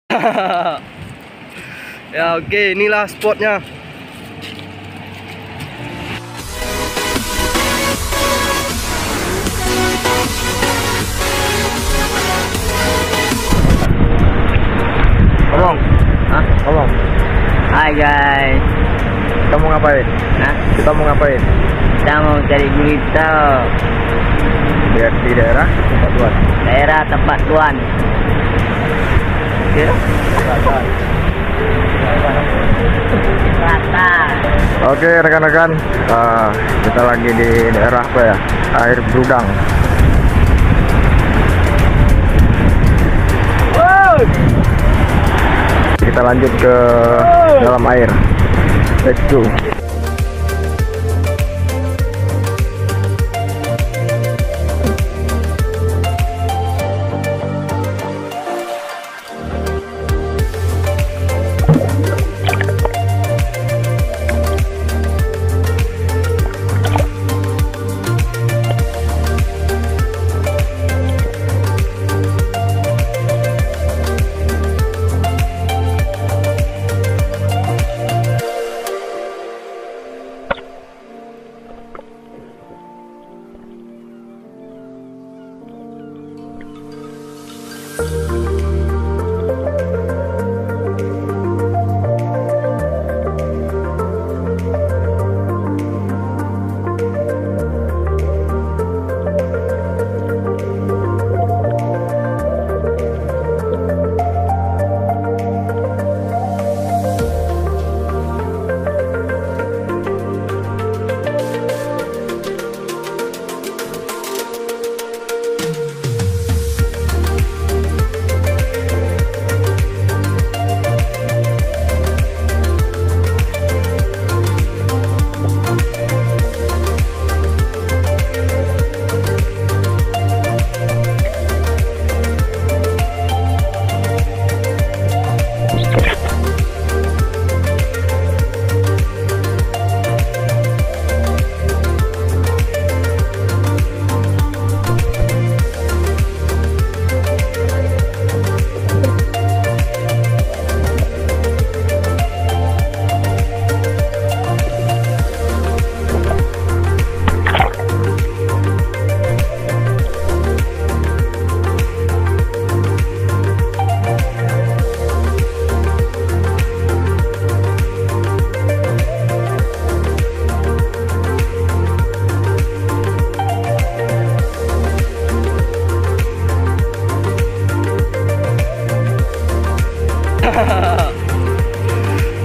Ya oke, inilah spotnya. Ngomong. Hah? Ngomong. Hai guys. Kita mau ngapain? Hah? Kita mau ngapain? Kita mau cari gurita. Di daerah tempat tuan. Daerah tempat tuan. Oke. Selatan. Oke rekan-rekan, kita lagi di daerah apa ya? Air Brudang. Kita lanjut ke dalam air. Let's go.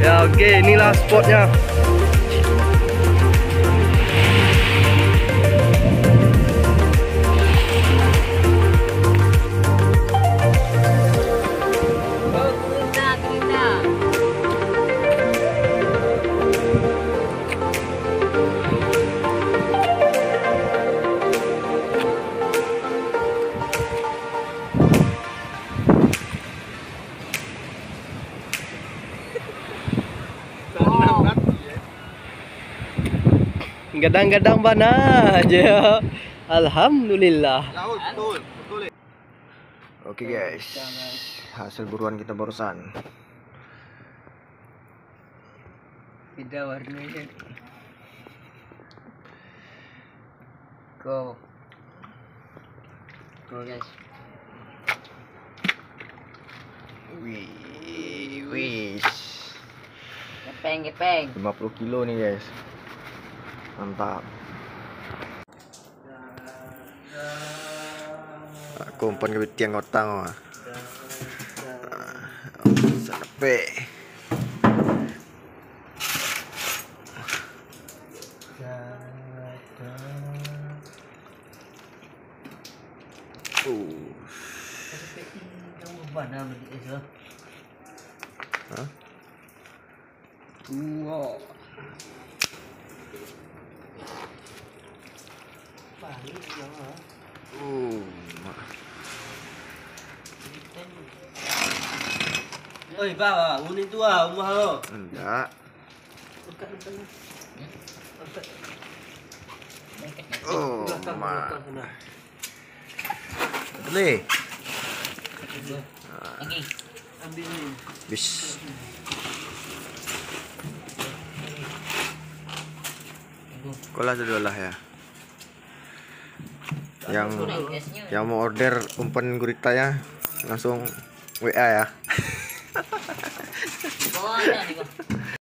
Ya oke, inilah spotnya. Gadang-gadang bana aja. Alhamdulillah. Oke guys, hasil buruan kita barusan. Beda warnanya. Go guys. Wih. Gepeng. 50 kilo nih guys. Mantap. Aku umpan ke tiang otang. Sampai. Hah? Wow. Oi, Pak, unin tu ah, rumah lo. Enggak. Oh, ma. Boleh. Lagi. ambil ni. Bis. Kolah dulu lah ya. Yang mau order umpan gurita ya, langsung WA ya.